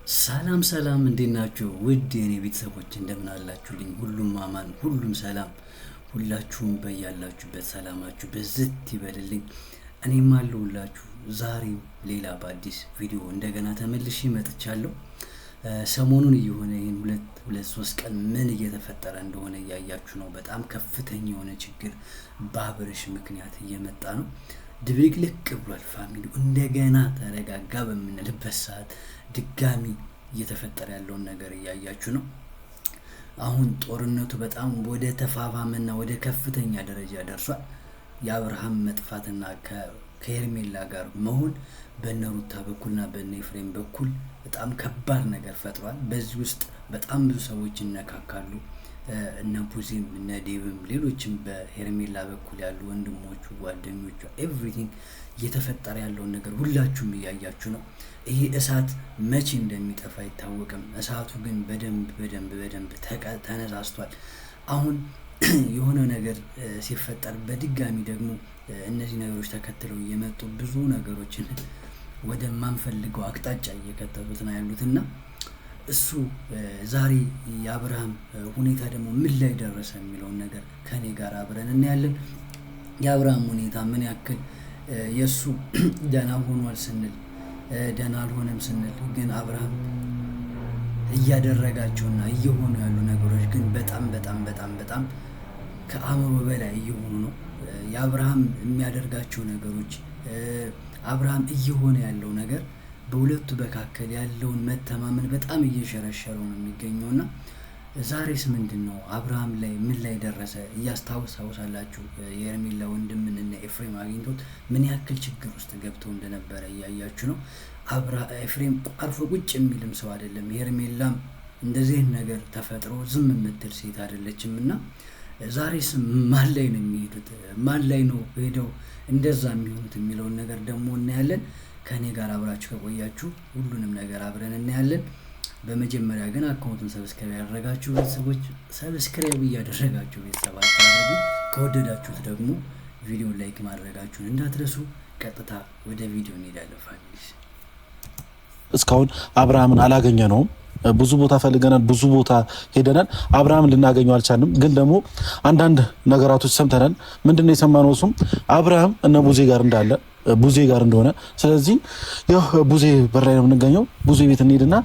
ሰላም ሰላም እንዴት ናችሁ? ውድ የኔ ቤተሰቦች እንደምን አላችሁልኝ? ሁሉም አማን፣ ሁሉም ሰላም፣ ሁላችሁም በያላችሁበት ሰላማችሁ በዝት ይበልልኝ። እኔም አለሁላችሁ። ዛሬም ሌላ በአዲስ ቪዲዮ እንደገና ተመልሼ መጥቻለሁ። ሰሞኑን እየሆነ ይሄን ሁለት ሶስት ቀን ምን እየተፈጠረ እንደሆነ እያያችሁ ነው። በጣም ከፍተኛ የሆነ ችግር በአብርሽ ምክንያት እየመጣ ነው። ድብልቅልቅ ብሏል ፋሚሊው። እንደገና ተረጋጋ በምንልበት ሰዓት ድጋሚ እየተፈጠረ ያለውን ነገር እያያችሁ ነው። አሁን ጦርነቱ በጣም ወደ ተፋፋመና ወደ ከፍተኛ ደረጃ ደርሷል። የአብርሃም መጥፋትና ከሄርሜላ ጋር መሆን በነሩታ በኩልና በነ ኤፍሬም በኩል በጣም ከባድ ነገር ፈጥሯል። በዚህ ውስጥ በጣም ብዙ ሰዎች ይነካካሉ። እነ ቡዚም እነ ዴቭም ሌሎችም በሄርሜላ በኩል ያሉ ወንድሞቹ፣ ጓደኞቹ ኤቭሪቲንግ እየተፈጠረ ያለውን ነገር ሁላችሁም እያያችሁ ነው። ይሄ እሳት መቼ እንደሚጠፋ አይታወቅም። እሳቱ ግን በደንብ ተነሳስቷል። አሁን የሆነ ነገር ሲፈጠር በድጋሚ ደግሞ እነዚህ ነገሮች ተከትለው እየመጡ ብዙ ነገሮችን ወደ ማንፈልገው አቅጣጫ እየከተሉት ነው ያሉትና እሱ ዛሬ የአብርሃም ሁኔታ ደግሞ ምን ላይ ደረሰ የሚለውን ነገር ከኔ ጋር አብረን እናያለን። የአብርሃም ሁኔታ ምን ያክል የሱ ደህና ሆኗል ስንል ደህና አልሆነም ስንል ግን አብርሃም እያደረጋቸውና እየሆኑ ያሉ ነገሮች ግን በጣም ከአእምሮ በላይ እየሆኑ ነው። የአብርሃም የሚያደርጋቸው ነገሮች አብርሃም እየሆነ ያለው ነገር በሁለቱ መካከል ያለውን መተማመን በጣም እየሸረሸረው ነው የሚገኘውና ዛሬስ ምንድነው አብርሃም ላይ ምን ላይ ደረሰ? እያስታውሳላችሁ የሄርሜላ ወንድምን እና ኤፍሬም አግኝቶት ምን ያክል ችግር ውስጥ ገብተው እንደነበረ እያያችሁ ነው። ኤፍሬም አርፎ ቁጭ የሚልም ሰው አይደለም። ሄርሜላም እንደዚህ ነገር ተፈጥሮ ዝም የምትል ሴት አይደለችምና ዛሬስ ማን ላይ ነው የሚሄዱት? ማን ላይ ነው ሄደው እንደዛ የሚሆኑት የሚለውን ነገር ደግሞ እናያለን። ከኔ ጋር አብራችሁ ከቆያችሁ ሁሉንም ነገር አብረን እናያለን። በመጀመሪያ ግን አካውንቱን ሰብስክራይብ ያደረጋችሁ ቤተሰቦች ሰብስክራይብ እያደረጋችሁ ቤተሰባችሁ አድርጉ። ከወደዳችሁት ደግሞ ቪዲዮ ላይክ ማድረጋችሁን እንዳትረሱ። ቀጥታ ወደ ቪዲዮ እንሄዳለን። ፋሚሊስ እስካሁን አብርሃምን አላገኘነውም። ብዙ ቦታ ፈልገናል፣ ብዙ ቦታ ሄደናል። አብርሃምን ልናገኘው አልቻልንም። ግን ደግሞ አንዳንድ ነገራቶች ሰምተናል። ምንድነው የሰማነው? እሱም አብርሃም እነ ቡዜ ጋር እንዳለ ቡዜ ጋር እንደሆነ። ስለዚህ ያው ቡዜ በር ላይ ነው የምንገኘው። ቡዜ ቤት እንሄድና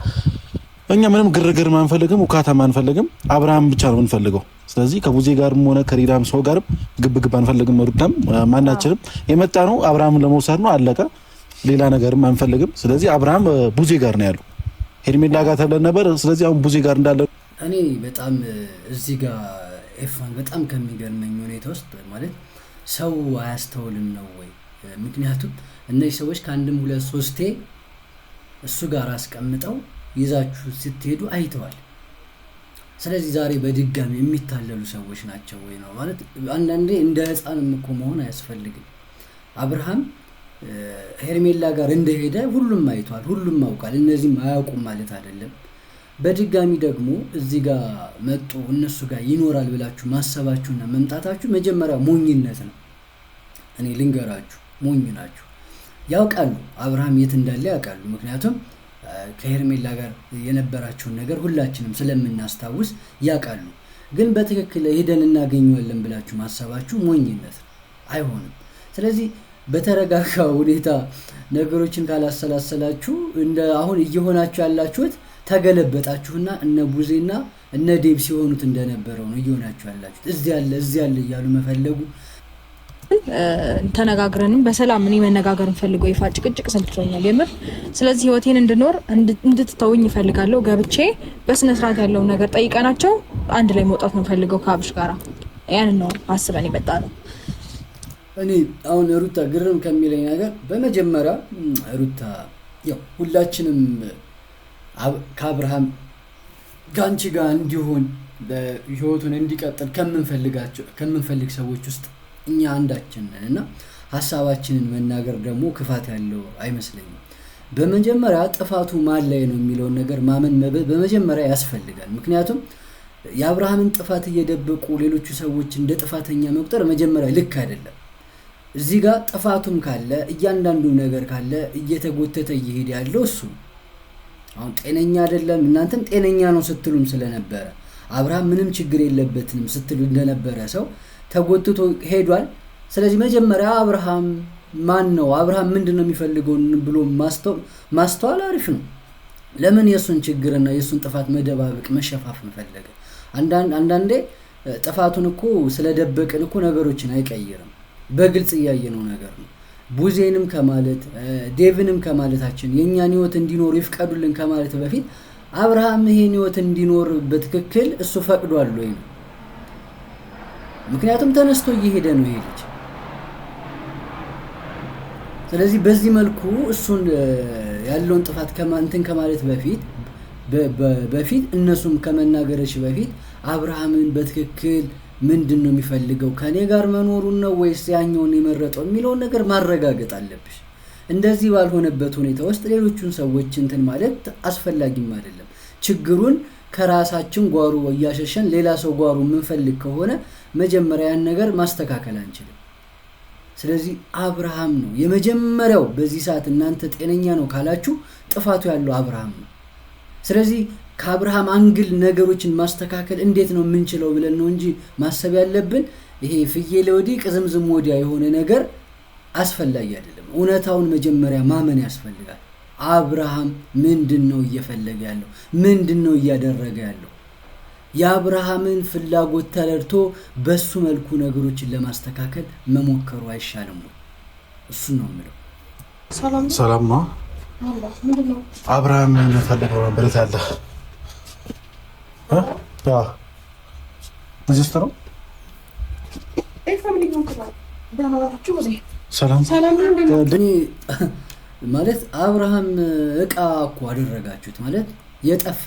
እኛ ምንም ግርግር ማንፈልግም፣ ውካታ ማንፈልግም፣ አብርሃም ብቻ ነው የምንፈልገው። ስለዚህ ከቡዜ ጋርም ሆነ ከሪዳም ሰው ጋርም ግብግብ አንፈልግም። ሩታም ማናችንም የመጣ ነው አብርሃምን ለመውሰድ ነው፣ አለቀ። ሌላ ነገርም አንፈልግም። ስለዚህ አብርሃም ቡዜ ጋር ነው ያለው። ሄርሜላ ጋር ተብለን ነበር። ስለዚህ አሁን ቡዜ ጋር እንዳለ እኔ በጣም እዚህ ጋር ኤፋን በጣም ከሚገርመኝ ሁኔታ ውስጥ ማለት ሰው አያስተውልም ነው ወይ? ምክንያቱም እነዚህ ሰዎች ከአንድም ሁለት ሶስቴ እሱ ጋር አስቀምጠው ይዛችሁ ስትሄዱ አይተዋል። ስለዚህ ዛሬ በድጋሚ የሚታለሉ ሰዎች ናቸው ወይ ነው ማለት። አንዳንዴ እንደ ህፃንም እኮ መሆን አያስፈልግም። አብርሃም ሄርሜላ ጋር እንደሄደ ሁሉም አይቷል፣ ሁሉም ያውቃል። እነዚህም አያውቁም ማለት አይደለም። በድጋሚ ደግሞ እዚህ ጋር መጡ እነሱ ጋር ይኖራል ብላችሁ ማሰባችሁና መምጣታችሁ መጀመሪያ ሞኝነት ነው። እኔ ልንገራችሁ፣ ሞኝ ናችሁ። ያውቃሉ አብርሃም የት እንዳለ ያውቃሉ። ምክንያቱም ከሄርሜላ ጋር የነበራቸውን ነገር ሁላችንም ስለምናስታውስ ያውቃሉ። ግን በትክክል ሄደን እናገኘዋለን ብላችሁ ማሰባችሁ ሞኝነት አይሆንም። ስለዚህ በተረጋጋ ሁኔታ ነገሮችን ካላሰላሰላችሁ እንደ አሁን እየሆናችሁ ያላችሁት ተገለበጣችሁና እነ ቡዜና እነ ዴብ ሲሆኑት እንደነበረው ነው እየሆናችሁ ያላችሁት። እዚህ ያለ እያሉ መፈለጉ ተነጋግረንም በሰላም እኔ መነጋገር እንፈልገው ይፋ ጭቅጭቅ ሰልችቶኛል የምር። ስለዚህ ህይወቴን እንድኖር እንድትተውኝ እፈልጋለሁ። ገብቼ በስነ ስርዓት ያለው ነገር ጠይቀናቸው አንድ ላይ መውጣት ነው ፈልገው ከአብሽ ጋራ። ያንን ነው አስበን የመጣ ነው። እኔ አሁን ሩታ ግርም ከሚለኝ ነገር በመጀመሪያ ሩታ ያው ሁላችንም ከአብርሃም ጋንቺ ጋር እንዲሆን ህይወቱን እንዲቀጥል ከምንፈልግ ሰዎች ውስጥ እኛ አንዳችን ነን እና ሐሳባችንን መናገር ደግሞ ክፋት ያለው አይመስለኝም። በመጀመሪያ ጥፋቱ ማን ላይ ነው የሚለውን ነገር ማመን በመጀመሪያ ያስፈልጋል። ምክንያቱም የአብርሃምን ጥፋት እየደበቁ ሌሎቹ ሰዎች እንደ ጥፋተኛ መቁጠር መጀመሪያ ልክ አይደለም። እዚህ ጋር ጥፋቱም ካለ እያንዳንዱ ነገር ካለ እየተጎተተ እየሄደ ያለው እሱ አሁን ጤነኛ አይደለም እናንተም ጤነኛ ነው ስትሉም ስለነበረ አብርሃም ምንም ችግር የለበትም ስትሉ እንደነበረ ሰው ተጎትቶ ሄዷል። ስለዚህ መጀመሪያ አብርሃም ማን ነው አብርሃም ምንድነው የሚፈልገው ብሎ ማስተዋል አሪፍ ነው። ለምን የሱን ችግርና የሱን ጥፋት መደባበቅ መሸፋፈን ፈለገ? አንዳንዴ ጥፋቱን እኮ ስለደበቅን እኮ ነገሮችን አይቀይርም። በግልጽ ያየነው ነገር ነው። ቡዜንም ከማለት ዴቭንም ከማለታችን የኛን ህይወት እንዲኖር ይፍቀዱልን ከማለት በፊት አብርሃም ይሄን ህይወት እንዲኖር በትክክል እሱ ፈቅዷል ወይ ነው። ምክንያቱም ተነስቶ እየሄደ ነው ይሄ ልጅ። ስለዚህ በዚህ መልኩ እሱን ያለውን ጥፋት ከማለት በፊት እነሱም ከመናገርሽ በፊት አብርሃምን በትክክል ምንድነው የሚፈልገው ከኔ ጋር መኖሩን ነው ወይስ ያኛውን የመረጠው የሚለው ነገር ማረጋገጥ አለብሽ። እንደዚህ ባልሆነበት ሁኔታ ውስጥ ሌሎቹን ሰዎች እንትን ማለት አስፈላጊም አይደለም። ችግሩን ከራሳችን ጓሩ እያሸሸን ሌላ ሰው ጓሩ የምንፈልግ ከሆነ መጀመሪያ ያን ነገር ማስተካከል አንችልም። ስለዚህ አብርሃም ነው የመጀመሪያው። በዚህ ሰዓት እናንተ ጤነኛ ነው ካላችሁ ጥፋቱ ያለው አብርሃም ነው። ስለዚህ ከአብርሃም አንግል ነገሮችን ማስተካከል እንዴት ነው የምንችለው ብለን ነው እንጂ ማሰብ ያለብን ይሄ ፍየል ወዲህ ቅዝምዝም ወዲያ የሆነ ነገር አስፈላጊ አይደለም። እውነታውን መጀመሪያ ማመን ያስፈልጋል። አብርሃም ምንድነው እየፈለገ ያለው? ምንድነው እያደረገ ያለው? የአብርሃምን ፍላጎት ተረድቶ በሱ መልኩ ነገሮችን ለማስተካከል መሞከሩ አይሻልም ወይ? እሱ ነው የምለው። ሰላም ነው። አብርሃም ምን ፈልገው ነበር ያለ? እዚህ ነው ሰላም ማለት አብርሃም እቃ እኮ አደረጋችሁት ማለት የጠፋ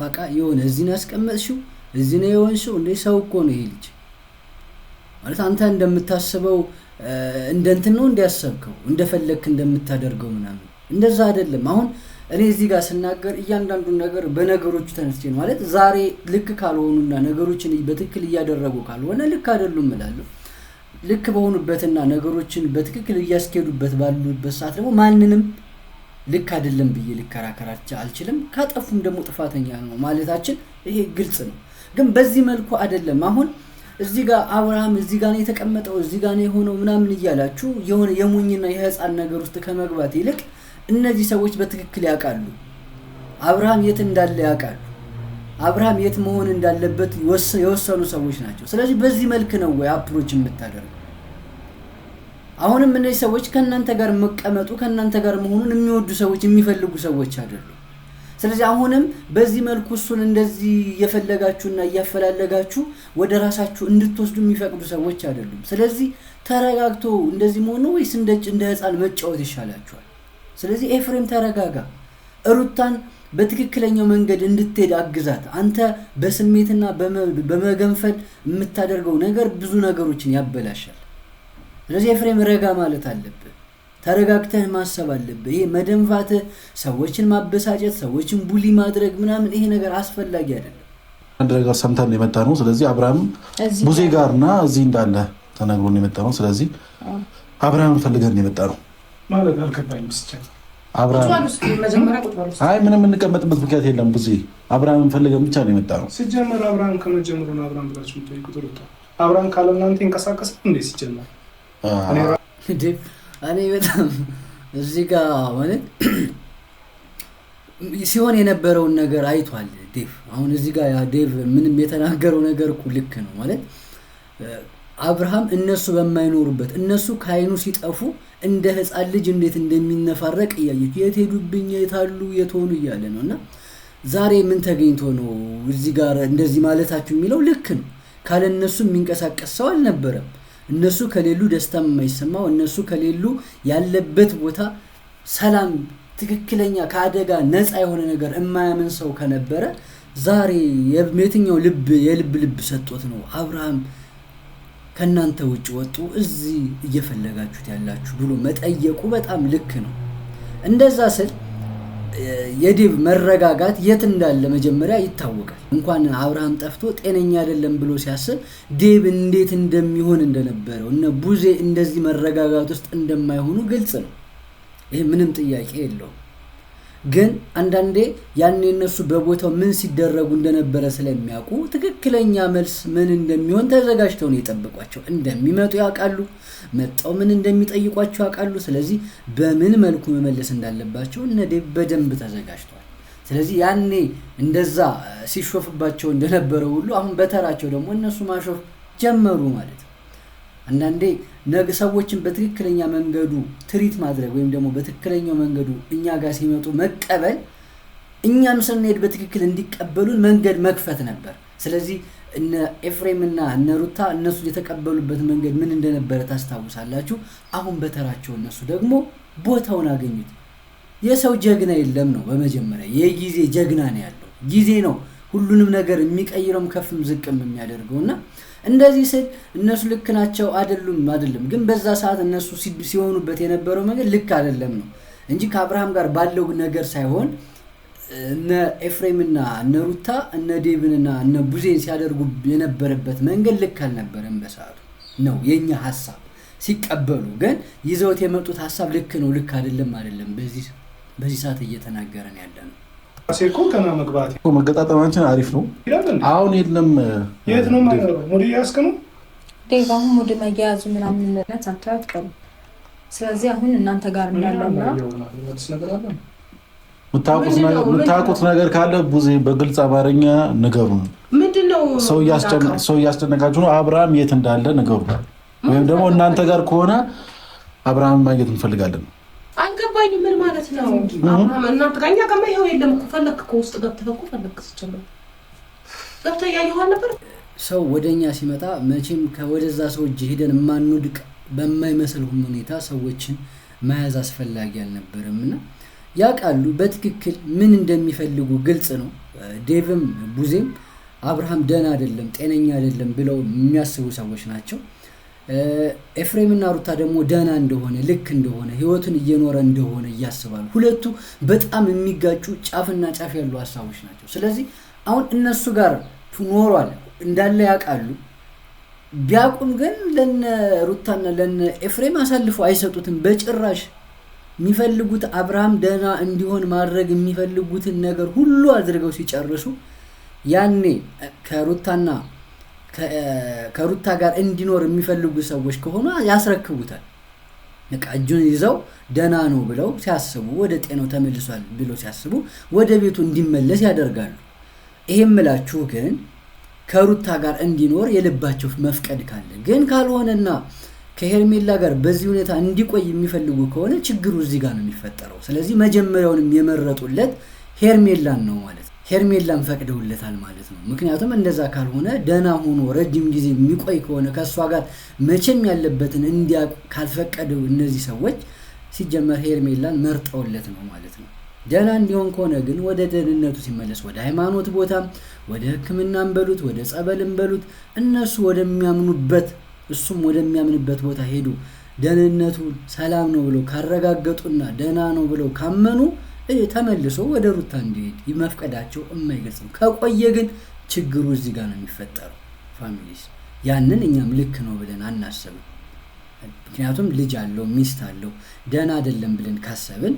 እቃ የሆነ እዚህ ነው ያስቀመጥሽው እዚህ ነው የሆንሽው እንደ ሰው እኮ ነው ይሄ ልጅ ማለት አንተ እንደምታስበው እንደንትን ነው እንዲያሰብከው እንደፈለክ እንደምታደርገው ምናምን እንደዛ አይደለም። አሁን እኔ እዚህ ጋር ስናገር እያንዳንዱን ነገር በነገሮቹ ተነስቼ ማለት ዛሬ ልክ ካልሆኑና ነገሮችን በትክክል እያደረጉ ካልሆነ ልክ አይደሉም እላለሁ። ልክ በሆኑበትና ነገሮችን በትክክል እያስኬዱበት ባሉበት ሰዓት ደግሞ ማንንም ልክ አይደለም ብዬ ልከራከራቸው አልችልም። ካጠፉም ደግሞ ጥፋተኛ ነው ማለታችን ይሄ ግልጽ ነው። ግን በዚህ መልኩ አይደለም። አሁን እዚህ ጋር አብርሃም እዚህ ጋር ነው የተቀመጠው እዚህ ጋር ነው የሆነው ምናምን እያላችሁ የሆነ የሙኝና የህፃን ነገር ውስጥ ከመግባት ይልቅ እነዚህ ሰዎች በትክክል ያውቃሉ። አብርሃም የት እንዳለ ያውቃሉ። አብርሃም የት መሆን እንዳለበት የወሰኑ ሰዎች ናቸው። ስለዚህ በዚህ መልክ ነው ወይ አፕሮች የምታደርጉ? አሁንም እነዚህ ሰዎች ከናንተ ጋር መቀመጡ ከናንተ ጋር መሆኑን የሚወዱ ሰዎች የሚፈልጉ ሰዎች አይደሉም። ስለዚህ አሁንም በዚህ መልኩ እሱን እንደዚህ እየፈለጋችሁና እያፈላለጋችሁ ወደ ራሳችሁ እንድትወስዱ የሚፈቅዱ ሰዎች አይደሉም። ስለዚህ ተረጋግቶ እንደዚህ መሆኑ ወይስ እንደ ህፃን መጫወት ይሻላችኋል? ስለዚህ ኤፍሬም ተረጋጋ። ሩታን በትክክለኛው መንገድ እንድትሄድ አግዛት። አንተ በስሜትና በመገንፈል የምታደርገው ነገር ብዙ ነገሮችን ያበላሻል። ስለዚህ ኤፍሬም ረጋ ማለት አለብህ። ተረጋግተህ ማሰብ አለብህ። ይሄ መደንፋት፣ ሰዎችን ማበሳጨት፣ ሰዎችን ቡሊ ማድረግ ምናምን ይሄ ነገር አስፈላጊ አይደለም። አንድ ነገር ሰምተን የመጣ ነው። ስለዚህ አብርሃም ቡዜ ጋርና እዚህ እንዳለ ተነግሮን የመጣ ነው። ስለዚህ አብርሃም ፈልገን የመጣ ነው ማለት አልከባኝም። አብርሃም አይ ምንም እንቀመጥበት ምክንያት የለም። ቡዜ አብርሃም ፈልገን ብቻ ነው የመጣ ነው። ሲጀመር አብርሃም ከመጀመሩ ነው አብርሃም ብላችሁ የምትጠይቁት ሩታ አብርሃም ካለ እናንተ ይንቀሳቀሳል እንዴ? ሲጀመር እኔ በጣም እዚህ ጋር ማለት ሲሆን የነበረውን ነገር አይቷል ዴቭ። አሁን እዚህ ጋር ያ ዴቭ ምንም የተናገረው ነገር እኮ ልክ ነው ማለት አብርሃም እነሱ በማይኖሩበት እነሱ ካይኑ ሲጠፉ እንደ ህፃን ልጅ እንዴት እንደሚነፋረቅ እያየች የት ሄዱብኝ የታሉ የቶኑ እያለ ነውና ዛሬ ምን ተገኝቶ ነው እዚህ ጋር እንደዚህ ማለታችሁ የሚለው ልክ ነው። ካለ እነሱ የሚንቀሳቀስ ሰው አልነበረም። እነሱ ከሌሉ ደስታ የማይሰማው እነሱ ከሌሉ ያለበት ቦታ ሰላም ትክክለኛ ከአደጋ ነፃ የሆነ ነገር የማያምን ሰው ከነበረ ዛሬ የትኛው የልብ ሰጥቶት ነው አብርሃም ከናንተ ውጭ ወጡ እዚህ እየፈለጋችሁት ያላችሁ ብሎ መጠየቁ በጣም ልክ ነው። እንደዛ ስል የዴቭ መረጋጋት የት እንዳለ መጀመሪያ ይታወቃል። እንኳን አብርሃም ጠፍቶ ጤነኛ አይደለም ብሎ ሲያስብ ዴቭ እንዴት እንደሚሆን እንደነበረው እነ ቡዜ እንደዚህ መረጋጋት ውስጥ እንደማይሆኑ ግልጽ ነው። ይሄ ምንም ጥያቄ የለውም። ግን አንዳንዴ ያኔ እነሱ በቦታው ምን ሲደረጉ እንደነበረ ስለሚያውቁ ትክክለኛ መልስ ምን እንደሚሆን ተዘጋጅተው ነው የጠበቋቸው። እንደሚመጡ ያውቃሉ፣ መጣው ምን እንደሚጠይቋቸው ያውቃሉ። ስለዚህ በምን መልኩ መመለስ እንዳለባቸው እነ ዴቭ በደንብ ተዘጋጅተዋል። ስለዚህ ያኔ እንደዛ ሲሾፍባቸው እንደነበረው ሁሉ አሁን በተራቸው ደግሞ እነሱ ማሾፍ ጀመሩ ማለት ነው። አንዳንዴ ነገ ሰዎችን በትክክለኛ መንገዱ ትሪት ማድረግ ወይም ደግሞ በትክክለኛው መንገዱ እኛ ጋር ሲመጡ መቀበል እኛም ስንሄድ በትክክል እንዲቀበሉን መንገድ መክፈት ነበር። ስለዚህ እነ ኤፍሬምና እነ ሩታ እነሱ የተቀበሉበት መንገድ ምን እንደነበረ ታስታውሳላችሁ። አሁን በተራቸው እነሱ ደግሞ ቦታውን አገኙት። የሰው ጀግና የለም ነው። በመጀመሪያ የጊዜ ጀግና ነው ያለው። ጊዜ ነው ሁሉንም ነገር የሚቀይረውም ከፍም ዝቅም የሚያደርገውና እንደዚህ ስል እነሱ ልክ ናቸው አይደለም፣ ግን በዛ ሰዓት እነሱ ሲሆኑበት የነበረው ነገር ልክ አይደለም ነው እንጂ ከአብርሃም ጋር ባለው ነገር ሳይሆን እነ ኤፍሬምና እነ ሩታ እነ ዴቭንና እነ ቡዜን ሲያደርጉ የነበረበት መንገድ ልክ አልነበረም በሰዓቱ ነው የኛ ሐሳብ። ሲቀበሉ ግን ይዘውት የመጡት ሐሳብ ልክ ነው ልክ አይደለም በዚህ ሰዓት እየተናገረን ያለነው። አሴርኮ ከና መግባት መገጣጠማችን አሪፍ ነው። አሁን የለም የት ነው ማለት ነው? ሙዲ ያስከኑ ዴቭ አሁን ሙዲ መያዙ ምናምን ነገር አታውቅም። ስለዚህ አሁን እናንተ ጋር እንዳለና የምታውቁት ነገር ካለ ቡዜ በግልጽ አማርኛ ንገሩን። ምንድነው ሰው እያስጨነቃችሁ ነው? አብርሃም የት እንዳለ ንገሩን። ወይም ደግሞ እናንተ ጋር ከሆነ አብርሃም ማግኘት እንፈልጋለን። አልገባኝም። ምን ማለት ነው? አብርሃም እናንተ ጋር እኛ ጋር ይኸው የለም እኮ ፈለክ እኮ ውስጥ ገብተህ እኮ ፈለክ ስጨምር ገብተህ ያየኸው ነበር። ሰው ወደኛ ሲመጣ መቼም ከወደዛ ሰው እጅ ሄደን ማንወድቅ በማይመስል ሁኔታ ሰዎችን መያዝ አስፈላጊ አልነበረምና ያውቃሉ በትክክል ምን እንደሚፈልጉ ግልጽ ነው። ዴቭም ቡዜም አብርሃም ደህና አይደለም ጤነኛ አይደለም ብለው የሚያስቡ ሰዎች ናቸው። ኤፍሬምና ሩታ ደግሞ ደህና እንደሆነ ልክ እንደሆነ ህይወቱን እየኖረ እንደሆነ ያስባሉ። ሁለቱ በጣም የሚጋጩ ጫፍና ጫፍ ያሉ ሀሳቦች ናቸው። ስለዚህ አሁን እነሱ ጋር ኖሯል እንዳለ ያውቃሉ። ቢያቁም ግን ለነ ሩታና ለነ ኤፍሬም አሳልፈው አይሰጡትም በጭራሽ። የሚፈልጉት አብርሃም ደህና እንዲሆን ማድረግ የሚፈልጉትን ነገር ሁሉ አድርገው ሲጨርሱ ያኔ ከሩታ ጋር እንዲኖር የሚፈልጉ ሰዎች ከሆነ ያስረክቡታል። በቃ እጁን ይዘው ደህና ነው ብለው ሲያስቡ ወደ ጤናው ተመልሷል ብለው ሲያስቡ ወደ ቤቱ እንዲመለስ ያደርጋሉ። ይሄም ምላችሁ ግን ከሩታ ጋር እንዲኖር የልባቸው መፍቀድ ካለ ግን ካልሆነና ከሄርሜላ ጋር በዚህ ሁኔታ እንዲቆይ የሚፈልጉ ከሆነ ችግሩ እዚህ ጋር ነው የሚፈጠረው። ስለዚህ መጀመሪያውንም የመረጡለት ሄርሜላን ነው ማለት ነው። ሄርሜላን ፈቅደውለታል ማለት ነው። ምክንያቱም እንደዛ ካልሆነ ደህና ሆኖ ረጅም ጊዜ የሚቆይ ከሆነ ከሷ ጋር መቼም ያለበትን እንዲያውቁ ካልፈቀደው እነዚህ ሰዎች ሲጀመር ሄርሜላን መርጠውለት ነው ማለት ነው። ደህና እንዲሆን ከሆነ ግን ወደ ደህንነቱ ሲመለስ ወደ ሃይማኖት ቦታም ወደ ሕክምናም በሉት ወደ ጸበልም በሉት እነሱ ወደሚያምኑበት እሱም ወደሚያምንበት ቦታ ሄዱ ደህንነቱ ሰላም ነው ብለው ካረጋገጡና ደህና ነው ብለው ካመኑ ተመልሶ ወደ ሩታ እንዲሄድ ይመፍቀዳቸው የማይገልጽ ነው። ከቆየ ግን ችግሩ እዚህ ጋር ነው የሚፈጠረው። ፋሚሊስ ያንን እኛም ልክ ነው ብለን አናስብም። ምክንያቱም ልጅ አለው ሚስት አለው ደህና አይደለም ብለን ካሰብን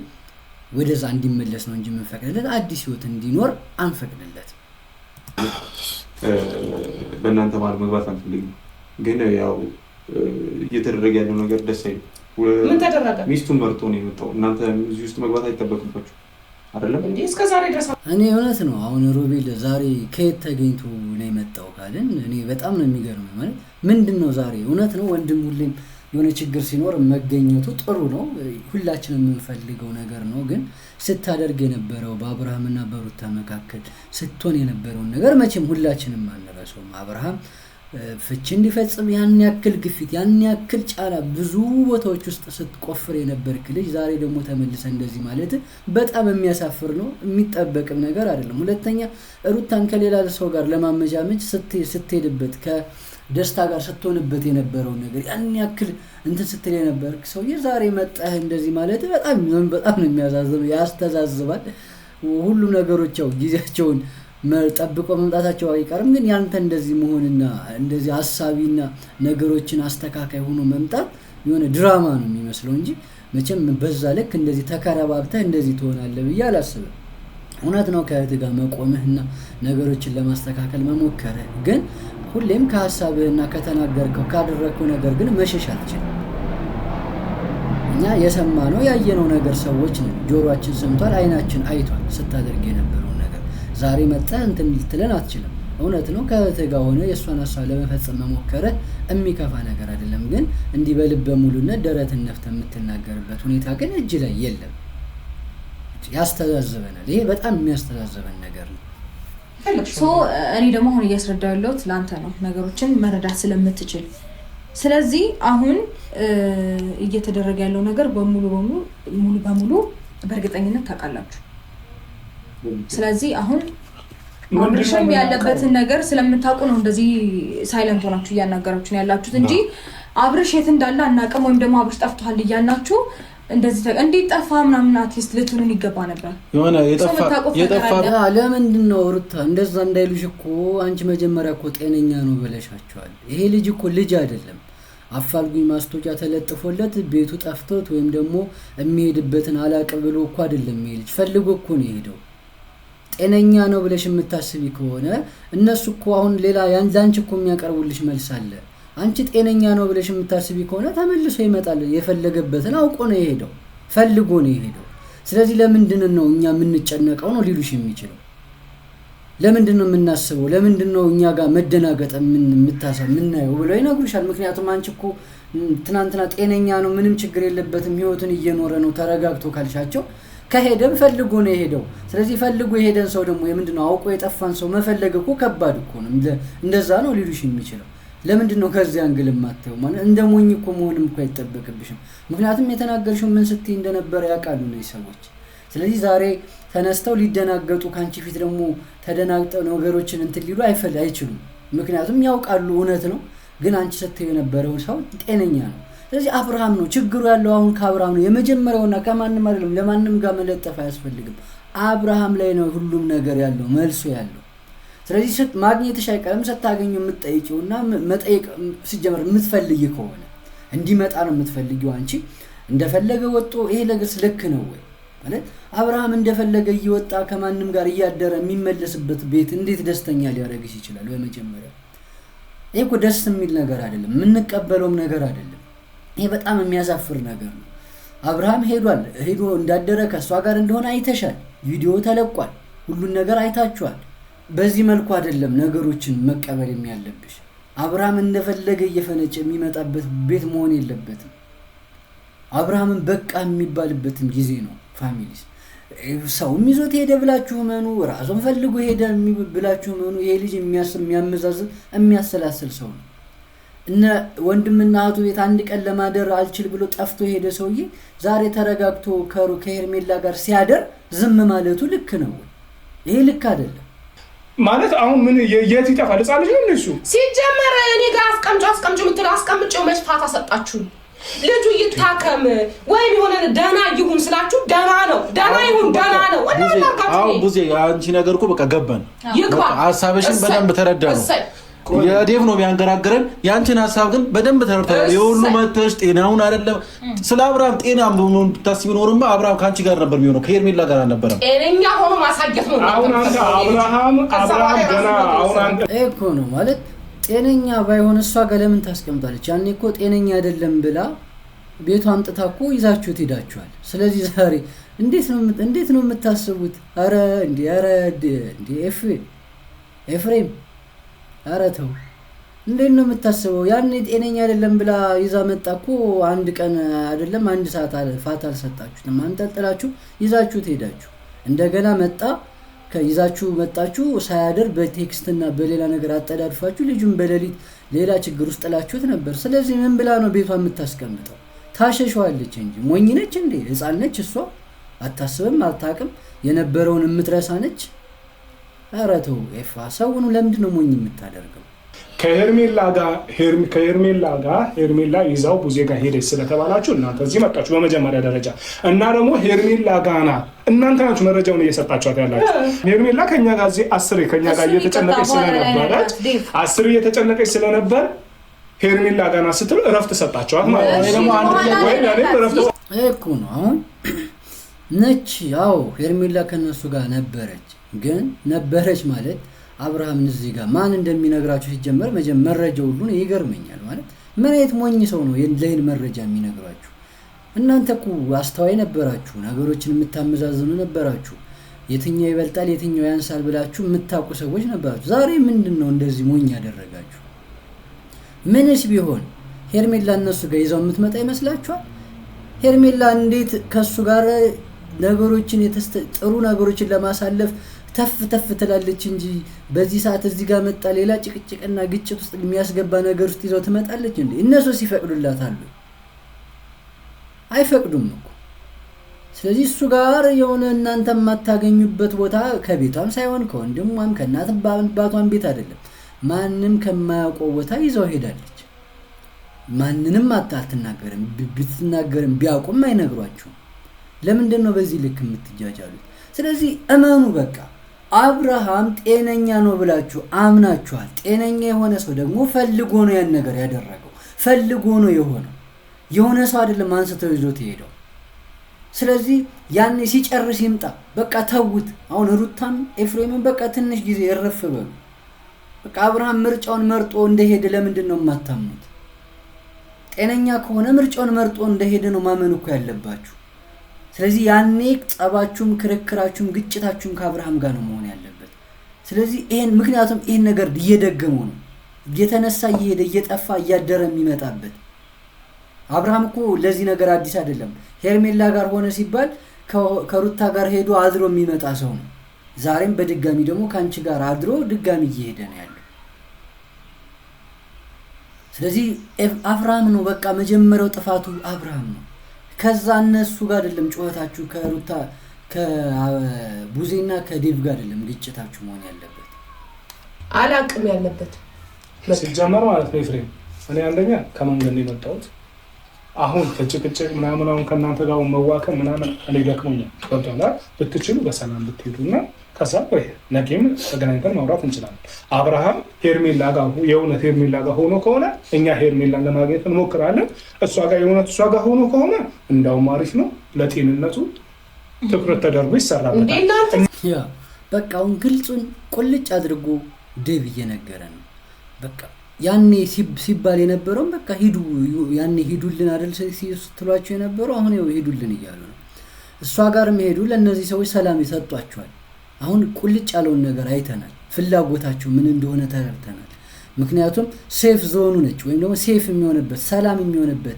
ወደዛ እንዲመለስ ነው እንጂ የምንፈቅድለት አዲስ ህይወት እንዲኖር አንፈቅድለት። በእናንተ ማለት መግባት አንፈልግም፣ ግን ያው እየተደረገ ያለው ነገር ደስ አይልም። ምን ተደረገ? ሚስቱን መርጦ ነው የመጣው። እናንተ እዚህ ውስጥ መግባት አይጠበቅባችሁ አይደለም እንዴ? እስከ ዛሬ ድረስ እኔ እውነት ነው አሁን ሮቤል ዛሬ ከየት ተገኝቶ ነው የመጣው ካልን እኔ በጣም ነው የሚገርመው። ማለት ምንድነው ዛሬ እውነት ነው ወንድም ሁሌም የሆነ ችግር ሲኖር መገኘቱ ጥሩ ነው፣ ሁላችንም የምንፈልገው ነገር ነው። ግን ስታደርግ የነበረው በአብርሃምና በሩታ መካከል ስትሆን የነበረውን ነገር መቼም ሁላችንም አንረሳውም። አብርሃም ፍቺ እንዲፈጽም ያን ያክል ግፊት ያን ያክል ጫና ብዙ ቦታዎች ውስጥ ስትቆፍር የነበርክ ልጅ ዛሬ ደግሞ ተመልሰ እንደዚህ ማለት በጣም የሚያሳፍር ነው፣ የሚጠበቅም ነገር አይደለም። ሁለተኛ ሩታን ከሌላ ሰው ጋር ለማመጃመጅ ስትሄድበት ከደስታ ጋር ስትሆንበት የነበረው ነገር ያን ያክል እንትን ስትል የነበርክ ሰውዬ ዛሬ መጣህ እንደዚህ ማለት በጣም ነው የሚያሳዝነው፣ ያስተዛዝባል። ሁሉ ነገሮች ያው ጊዜያቸውን ጠብቆ መምጣታቸው አይቀርም። ግን ያንተ እንደዚህ መሆንና እንደዚህ አሳቢና ነገሮችን አስተካካይ ሆኖ መምጣት የሆነ ድራማ ነው የሚመስለው እንጂ መቼም በዛ ልክ እንደዚህ ተከረባብተህ እንደዚህ ትሆናለህ ብዬ አላስብም። እውነት ነው ከእህት ጋር መቆምህና ነገሮችን ለማስተካከል መሞከርህ፣ ግን ሁሌም ከሀሳብህና ከተናገርከው ካደረግከው ነገር ግን መሸሽ አትችልም። እኛ የሰማነው ያየነው ነገር ሰዎች ነን። ጆሮአችን ሰምቷል፣ አይናችን አይቷል ስታደርግ የነበረውን ነገር። ዛሬ መጥተህ እንትን ልትለን አትችልም። እውነት ነው ከእህትህ ጋር ሆነ የእሷን ሀሳብ ለመፈጸም መሞከርህ የሚከፋ ነገር አይደለም። ግን እንዲህ በልበ ሙሉነት ደረትን ነፍተህ የምትናገርበት ሁኔታ ግን እጅ ላይ የለም። ያስተዛዝበናል። ይሄ በጣም የሚያስተዛዝበን ነገር ነው። እኔ ደግሞ አሁን እያስረዳሁ ያለሁት ለአንተ ነው፣ ነገሮችን መረዳት ስለምትችል። ስለዚህ አሁን እየተደረገ ያለው ነገር ሙሉ በሙሉ በእርግጠኝነት ታውቃላችሁ። ስለዚህ አሁን አብርሽም ያለበትን ነገር ስለምታውቁ ነው እንደዚህ ሳይለንት ሆናችሁ እያናገራችሁ ነው ያላችሁት እንጂ አብርሽ የት እንዳለ አናውቅም፣ ወይም ደግሞ አብርሽ ጠፍቷል እያልናችሁ እንደዚህ እንዴት ጠፋ ምናምን አትሊስት ልትሉን ይገባ ነበር። የሆነ የጠፋ ለምንድን ነው ሩታ እንደዛ እንዳይሉሽ እኮ አንቺ መጀመሪያ እኮ ጤነኛ ነው ብለሻቸዋል። ይሄ ልጅ እኮ ልጅ አይደለም። አፋልጉኝ ማስታወቂያ ተለጥፎለት ቤቱ ጠፍቶት ወይም ደግሞ የሚሄድበትን አላቅ ብሎ እኮ አይደለም። ይሄ ልጅ ፈልጎ እኮ ነው የሄደው። ጤነኛ ነው ብለሽ የምታስቢ ከሆነ እነሱ እኮ አሁን ሌላ ያንቺ እኮ የሚያቀርቡልሽ መልስ አለ። አንቺ ጤነኛ ነው ብለሽ የምታስቢ ከሆነ ተመልሶ ይመጣል። የፈለገበትን አውቆ ነው የሄደው፣ ፈልጎ ነው የሄደው። ስለዚህ ለምንድን ነው እኛ የምንጨነቀው ነው ሊሉሽ የሚችለው? ለምንድን ነው የምናስበው? ለምንድን ነው እኛ ጋር መደናገጥ የምናየው ብለው ይነግሩሻል። ምክንያቱም አንቺ እኮ ትናንትና ጤነኛ ነው ምንም ችግር የለበትም ህይወትን እየኖረ ነው ተረጋግቶ ካልሻቸው ከሄደም ፈልጎ ነው የሄደው። ስለዚህ ፈልጎ የሄደን ሰው ደግሞ የምንድነው አውቆ የጠፋን ሰው መፈለግ እኮ ከባድ እኮ ነው። እንደዛ ነው ሊሉሽ የሚችለው። ለምንድን ነው ከዚህ አንግል ማተው ማለት እንደ ሞኝ እኮ መሆንም እኮ አይጠበቅብሽም። ምክንያቱም የተናገርሽው ምን ስትይ እንደነበረ ያውቃሉ ነው ሰዎች። ስለዚህ ዛሬ ተነስተው ሊደናገጡ ካንቺ ፊት ደግሞ ተደናግጠው ነገሮችን እንትን ሊሉ አይችሉም። ምክንያቱም ያውቃሉ እውነት ነው። ግን አንቺ ስትይ የነበረው ሰው ጤነኛ ነው። ስለዚህ አብርሃም ነው ችግሩ ያለው አሁን ከአብርሃም ነው የመጀመሪያውና ከማንም አይደለም። ለማንም ጋር መለጠፍ አያስፈልግም። አብርሃም ላይ ነው ሁሉም ነገር ያለው መልሶ ያለው። ስለዚህ ማግኘትሽ አይቀርም። ስታገኙ የምትጠይቂውና መጠየቅ ሲጀመር የምትፈልጊ ከሆነ እንዲመጣ ነው የምትፈልጊው አንቺ። እንደፈለገ ወጥቶ ይሄ ለግስ ልክ ነው ወይ ማለት አብርሃም እንደፈለገ እየወጣ ከማንም ጋር እያደረ የሚመለስበት ቤት እንዴት ደስተኛ ሊያደርግሽ ይችላል? በመጀመሪያ ይሄ እኮ ደስ የሚል ነገር አይደለም፣ የምንቀበለውም ነገር አይደለም። ይሄ በጣም የሚያሳፍር ነገር ነው። አብርሃም ሄዶ እንዳደረ ከሷ ጋር እንደሆነ አይተሻል። ቪዲዮ ተለቋል። ሁሉን ነገር አይታችኋል። በዚህ መልኩ አይደለም ነገሮችን መቀበል የሚያለብሽ። አብርሃም እንደፈለገ እየፈነጨ የሚመጣበት ቤት መሆን የለበትም። አብርሃምን በቃ የሚባልበትም ጊዜ ነው። ፋሚሊስ ሰው ይዞት ሄደ ብላችሁ መኑ ራሱን ፈልጎ ሄደ ብላችሁ መኑ ይሄ ልጅ የሚያመዛዝን የሚያሰላስል ሰው ነው። እነ ወንድምና እህቱ ቤት አንድ ቀን ለማደር አልችል ብሎ ጠፍቶ ሄደ ሰውዬ ዛሬ ተረጋግቶ ከሄርሜላ ጋር ሲያደር ዝም ማለቱ ልክ ነው? ይሄ ልክ አይደለም። ማለት አሁን ምን የት ይጠፋል? ህፃን ልጅ ነው እሱ። ሲጀመር እኔ ጋር አስቀምጪው የምትለው አስቀምጪው መስፋታ ሰጣችሁ። ልጁ ይታከም ወይም የሆነ ደህና ይሁን ስላችሁ ደህና ነው አሁን ብዙ አንቺ ነገር እኮ በቃ ገባን። ሀሳብሽን በደንብ ተረዳን። የዴቭ ነው ቢያንገራግረን ያንቺን ሀሳብ ግን በደንብ ተረድተናል። የሁሉ መተሽ ጤናውን አይደለም ስለ አብርሃም ጤና ምን ብታስቢ ኖርማ አብርሃም ካንቺ ጋር ነበር የሚሆነው ከሄርሜላ ጋር አልነበረም። ጤነኛ ሆኖ ማሳየት ነው። አሁን አንተ አብርሃም ገና አሁን አንተ እኮ ነው ማለት ጤነኛ ባይሆን እሷ ጋር ለምን ታስቀምጣለች? ያኔ እኮ ጤነኛ አይደለም ብላ ቤቷ አምጥታ እኮ ይዛችሁት ሄዳችኋል። ስለዚህ ዛሬ እንዴት ነው የምታስቡት? አረ ኤፍሬም አረ ተው፣ እንዴት ነው የምታስበው? ያኔ ጤነኛ አይደለም ብላ ይዛ መጣ እኮ አንድ ቀን አይደለም አንድ ሰዓት ፋታ አልሰጣችሁትም። አንጠልጥላችሁ ይዛችሁት ሄዳችሁ እንደገና ይዛችሁ መጣችሁ ሳያደር በቴክስትና በሌላ ነገር አጠዳድፋችሁ ልጁን በሌሊት ሌላ ችግር ውስጥ ጥላችሁት ነበር። ስለዚህ ምን ብላ ነው ቤቷ የምታስቀምጠው? ታሸሸዋለች እንጂ ሞኝ ነች እንዴ? ህፃን ነች እሷ? አታስብም፣ አታውቅም፣ የነበረውን የምትረሳ ነች። ኧረ ተው ኤፋ፣ ሰውን ለምንድን ነው ሞኝ የምታደርገው? ከሄርሜላ ጋር ሄርሜላ ይዛው ቡዜ ጋር ሄደች ስለተባላችሁ እናንተ እዚህ መጣችሁ በመጀመሪያ ደረጃ እና ደግሞ ሄርሜላ ጋና እናንተ ናችሁ መረጃውን እየሰጣችኋት ያላችሁ። ሄርሜላ ከኛ ጋር እዚህ 10 ከኛ ጋር እየተጨነቀች ስለነበር ሄርሜላ ጋና ስትል እረፍት ሰጣቸዋል ማለት ነው። እኮ ነው አሁን ነች። ያው ሄርሜላ ከነሱ ጋር ነበረች። ግን ነበረች ማለት አብርሃም እዚህ ጋር ማን እንደሚነግራችሁ ሲጀመር መረጃው ሁሉ ይገርመኛል። ማለት ምን አይነት ሞኝ ሰው ነው ለይን መረጃ የሚነግራችሁ? እናንተ እኮ አስተዋይ ነበራችሁ፣ ነገሮችን የምታመዛዝኑ ነበራችሁ። የትኛው ይበልጣል የትኛው ያንሳል ብላችሁ የምታውቁ ሰዎች ነበራችሁ። ዛሬ ምንድነው እንደዚህ ሞኝ ያደረጋችሁ? ምንስ ቢሆን ሄርሜላ እነሱ ጋር ይዘው የምትመጣ ይመስላችኋል? ሄርሜላ እንዴት ከሱ ጋር ነገሮችን ጥሩ ነገሮችን ለማሳለፍ ተፍ ትላለች እንጂ በዚህ ሰዓት እዚህ ጋር መጣ ሌላ ጭቅጭቅና ግጭት ውስጥ የሚያስገባ ነገር ውስጥ ይዘው ትመጣለች እንዴ? እነሱ ሲፈቅዱላታል አይፈቅዱም እኮ። ስለዚህ እሱ ጋር የሆነ እናንተ የማታገኙበት ቦታ ከቤቷም ሳይሆን ከወንድሟም ከእናት አባቷም ቤት አይደለም ማንም ከማያውቀው ቦታ ይዘው ሄዳለች። ማንንም አትናገርም። ብትናገርም ቢያውቁም አይነግሯችሁም። ለምንድን ነው በዚህ ልክ የምትጃጃሉት? ስለዚህ እመኑ በቃ አብርሃም ጤነኛ ነው ብላችሁ አምናችኋል። ጤነኛ የሆነ ሰው ደግሞ ፈልጎ ነው ያን ነገር ያደረገው። ፈልጎ ነው የሆነ ሰው አይደለም አንስተው ይዞት ሄደው። ስለዚህ ያኔ ሲጨርስ ይምጣ በቃ ተውት። አሁን ሩታም ኤፍሬምን በቃ ትንሽ ጊዜ እረፍ በሉ። በቃ አብርሃም ምርጫውን መርጦ እንደሄደ ለምንድን ነው የማታምኑት? ጤነኛ ከሆነ ምርጫውን መርጦ እንደሄደ ነው ማመን እኮ ያለባችሁ። ስለዚህ ያኔ ጸባችሁም ክርክራችሁም ግጭታችሁም ከአብርሃም ጋር ነው መሆን ያለበት። ስለዚህ ምክንያቱም ይሄን ነገር እየደገመው ነው እየተነሳ እየሄደ እየጠፋ እያደረ የሚመጣበት። አብርሃም እኮ ለዚህ ነገር አዲስ አይደለም። ሄርሜላ ጋር ሆነ ሲባል ከሩታ ጋር ሄዶ አድሮ የሚመጣ ሰው ነው። ዛሬም በድጋሚ ደግሞ ካንቺ ጋር አድሮ ድጋሚ እየሄደ ነው ያለው። ስለዚህ አብርሃም ነው በቃ መጀመሪያው ጥፋቱ አብርሃም ነው። ከዛ እነሱ ጋር አይደለም ጩኸታችሁ፣ ከሩታ ከቡዜና ከዴቭ ጋር አይደለም ግጭታችሁ መሆን ያለበት። አላቅም ያለበት ሲጀመር ማለት ነው። ኤፍሬም እኔ አንደኛ ከመንገድ ነው የመጣሁት። አሁን ከጭቅጭቅ ምናምን አሁን ከእናንተ ጋር መዋከም ምናምን እኔ ደክሞኛል። ገብቶኛል። ብትችሉ በሰላም ብትሄዱና ከዛ ነገም ተገናኝተን ማውራት እንችላለን። አብርሃም ሄርሜላ ጋር የእውነት ሄርሜላ ጋር ሆኖ ከሆነ እኛ ሄርሜላን ለማግኘት እንሞክራለን። እሷ ጋር የእውነት እሷ ጋር ሆኖ ከሆነ እንዳውም አሪፍ ነው። ለጤንነቱ ትኩረት ተደርጎ ይሰራበታል። ያ በቃ አሁን ግልጹን ቁልጭ አድርጎ ዴቭ እየነገረ ነው። በቃ ያኔ ሲባል የነበረው በቃ ሂዱ ያኔ ሂዱልን አይደል ስትሏቸው የነበረው አሁን ሂዱልን እያሉ ነው። እሷ ጋር መሄዱ ለነዚህ ሰዎች ሰላም ይሰጧቸዋል። አሁን ቁልጭ ያለውን ነገር አይተናል። ፍላጎታቸው ምን እንደሆነ ተረድተናል። ምክንያቱም ሴፍ ዞኑ ነች ወይም ደግሞ ሴፍ የሚሆንበት ሰላም የሚሆንበት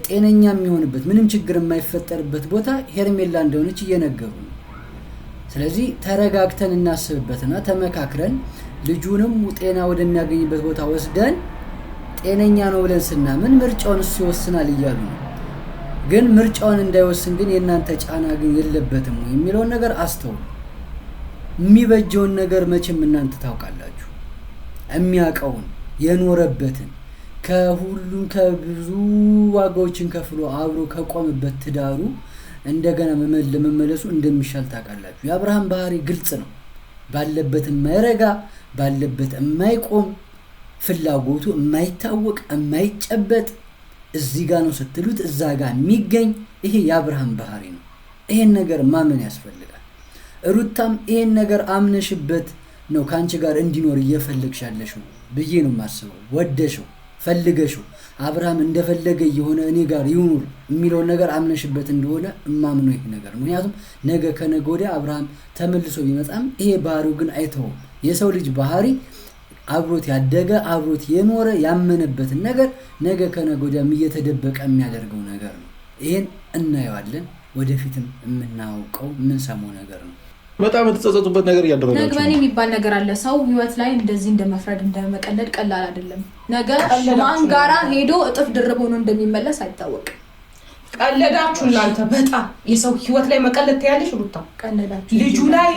ጤነኛ የሚሆንበት ምንም ችግር የማይፈጠርበት ቦታ ሄርሜላ እንደሆነች እየነገሩ ነው። ስለዚህ ተረጋግተን እናስብበትና ተመካክረን ልጁንም ጤና ወደሚያገኝበት ቦታ ወስደን ጤነኛ ነው ብለን ስናምን ምርጫውን እሱ ይወስናል እያሉ ነው። ግን ምርጫውን እንዳይወስን ግን የእናንተ ጫና ግን የለበትም የሚለውን ነገር አስተውሉ። የሚበጀውን ነገር መቼም እናንተ ታውቃላችሁ። የሚያውቀውን የኖረበትን ከሁሉም ከብዙ ዋጋዎችን ከፍሎ አብሮ ከቆመበት ትዳሩ እንደገና መመለሱ እንደሚሻል ታውቃላችሁ። የአብርሃም ባህሪ ግልጽ ነው። ባለበት የማይረጋ ባለበት የማይቆም ፍላጎቱ የማይታወቅ የማይጨበጥ እዚህ ጋር ነው ስትሉት እዛ ጋር የሚገኝ ይሄ የአብርሃም ባህሪ ነው። ይሄን ነገር ማመን ያስፈልጋል። ሩታም ይሄን ነገር አምነሽበት ነው ካንቺ ጋር እንዲኖር እየፈለግሽ ያለሽው ብዬ ነው የማስበው። ወደሽው ፈልገሽው አብርሃም እንደፈለገ የሆነ እኔ ጋር ይኑር የሚለውን ነገር አምነሽበት እንደሆነ እማምነው ይሄ ነገር። ምክንያቱም ነገ ከነገ ወዲያ አብርሃም ተመልሶ ቢመጣም ይሄ ባህሪው ግን አይተውም። የሰው ልጅ ባህሪ አብሮት ያደገ አብሮት የኖረ ያመነበትን ነገር ነገ ከነገ ወዲያም እየተደበቀ የሚያደርገው ነገር ነው። ይሄን እናየዋለን። ወደፊትም የምናውቀው የምንሰማው ነገር ነው። በጣም የተጸጸቱበት ነገር እያደረጋችሁ ነግበኔ የሚባል ነገር አለ። ሰው ህይወት ላይ እንደዚህ እንደመፍረድ እንደመቀለድ ቀላል አይደለም። ነገ ማን ጋራ ሄዶ እጥፍ ድርብ ሆኖ እንደሚመለስ አይታወቅም። ቀለዳችሁ እናንተ በጣም የሰው ህይወት ላይ መቀለድ ታያለሽ። ሩታ ቀለዳችሁ ልጁ ላይ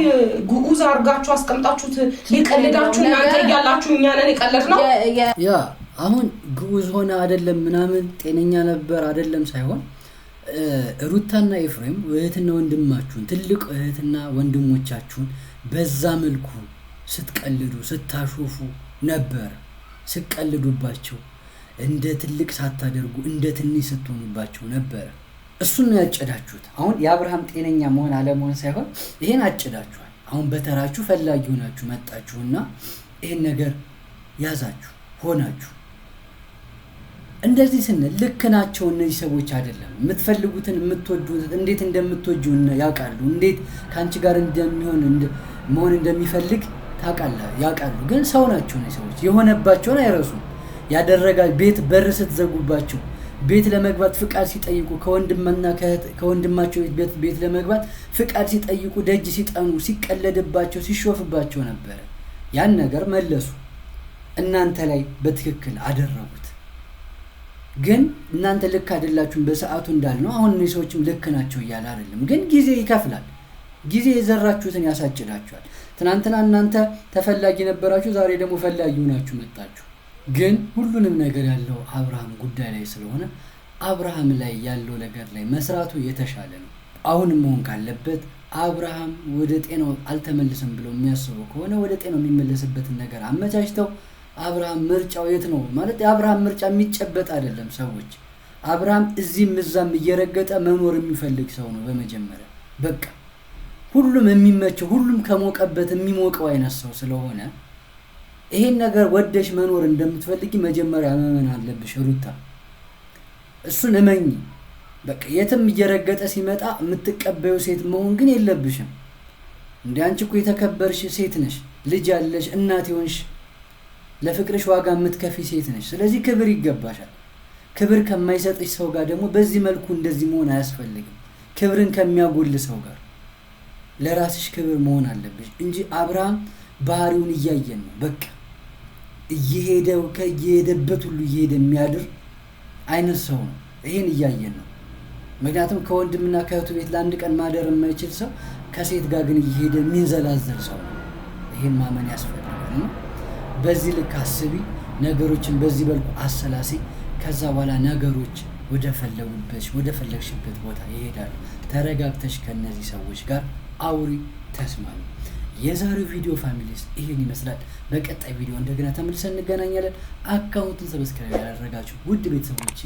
ጉጉዝ አርጋችሁ አስቀምጣችሁት የቀለዳችሁ እናንተ እያላችሁ እኛ ነን የቀለድ ነው። ያ አሁን ጉጉዝ ሆነ አይደለም ምናምን ጤነኛ ነበር አይደለም ሳይሆን ሩታና ኤፍሬም እህትና ወንድማችሁን ትልቅ እህትና ወንድሞቻችሁን በዛ መልኩ ስትቀልዱ ስታሾፉ ነበር። ስቀልዱባቸው እንደ ትልቅ ሳታደርጉ እንደ ትንሽ ስትሆኑባቸው ነበረ። እሱን ነው ያጨዳችሁት። አሁን የአብርሃም ጤነኛ መሆን አለመሆን ሳይሆን ይሄን አጭዳችኋል። አሁን በተራችሁ ፈላጊ ሆናችሁ መጣችሁና ይሄን ነገር ያዛችሁ ሆናችሁ። እንደዚህ ስንል ልክ ናቸው እነዚህ ሰዎች አይደለም። የምትፈልጉትን የምትወዱት እንዴት እንደምትወጁ ያውቃሉ። እንዴት ካንቺ ጋር መሆን እንደሚፈልግ ያውቃሉ። ግን ሰው ናቸው እነዚህ ሰዎች። የሆነባቸውን አይረሱም። ያደረጋ ቤት በር ስትዘጉባቸው ቤት ለመግባት ፍቃድ ሲጠይቁ ከወንድማቸው ቤት ለመግባት ፍቃድ ሲጠይቁ ደጅ ሲጠኑ ሲቀለድባቸው ሲሾፍባቸው ነበረ። ያን ነገር መለሱ። እናንተ ላይ በትክክል አደረጉት። ግን እናንተ ልክ አይደላችሁም በሰዓቱ እንዳልነው። አሁን እነዚህ ሰዎችም ልክ ናቸው እያለ አይደለም። ግን ጊዜ ይከፍላል። ጊዜ የዘራችሁትን ያሳጭዳችኋል። ትናንትና እናንተ ተፈላጊ ነበራችሁ፣ ዛሬ ደግሞ ፈላጊ ሆናችሁ መጣችሁ። ግን ሁሉንም ነገር ያለው አብርሃም ጉዳይ ላይ ስለሆነ አብርሃም ላይ ያለው ነገር ላይ መስራቱ የተሻለ ነው። አሁንም መሆን ካለበት አብርሃም ወደ ጤናው አልተመለሰም ብለው የሚያስበው ከሆነ ወደ ጤናው የሚመለስበትን ነገር አመቻችተው አብርሃም ምርጫው የት ነው ማለት የአብርሃም ምርጫ የሚጨበጥ አይደለም። ሰዎች አብርሃም እዚህም እዛም እየረገጠ መኖር የሚፈልግ ሰው ነው። በመጀመሪያ በቃ ሁሉም የሚመቸው ሁሉም ከሞቀበት የሚሞቀው አይነት ሰው ስለሆነ ይሄን ነገር ወደሽ መኖር እንደምትፈልጊ መጀመሪያ ማመን አለብሽ ሩታ። እሱን እመኚ። በቃ የትም እየረገጠ ሲመጣ የምትቀበዩ ሴት መሆን ግን የለብሽም። እንደ አንቺ እኮ የተከበርሽ ሴት ነሽ፣ ልጅ ያለሽ እናት ይሆንሽ፣ ለፍቅርሽ ዋጋ የምትከፊ ሴት ነሽ። ስለዚህ ክብር ይገባሻል። ክብር ከማይሰጥሽ ሰው ጋር ደግሞ በዚህ መልኩ እንደዚህ መሆን አያስፈልግም። ክብርን ከሚያጎል ሰው ጋር ለራስሽ ክብር መሆን አለብሽ እንጂ አብርሃም ባህሪውን እያየን ነው። በቃ እየሄደበት ሁሉ እየሄደ የሚያድር አይነት ሰው ነው። ይሄን እያየን ነው። ምክንያቱም ከወንድምና ከእህቱ ቤት ለአንድ ቀን ማደር የማይችል ሰው ከሴት ጋር ግን እየሄደ የሚንዘላዘል ሰው ነው። ይሄን ማመን ያስፈልጋል። በዚህ ልክ አስቢ፣ ነገሮችን በዚህ መልኩ አሰላሲ። ከዛ በኋላ ነገሮች ወደ ፈለግሽበት ቦታ ይሄዳሉ። ተረጋግተሽ ከነዚህ ሰዎች ጋር አውሪ፣ ተስማሚ። የዛሬው ቪዲዮ ፋሚሊስ ይሄን ይመስላል። በቀጣይ ቪዲዮ እንደገና ተመልሰን እንገናኛለን። አካውንቱን ሰብስክራይብ ያደረጋችሁ ውድ ቤተሰቦች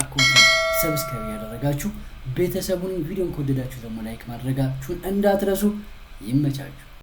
አካውንቱን ሰብስክራይብ ያደረጋችሁ ቤተሰቡን ቪዲዮን ከወደዳችሁ ደግሞ ላይክ ማድረጋችሁን እንዳትረሱ። ይመቻችሁ።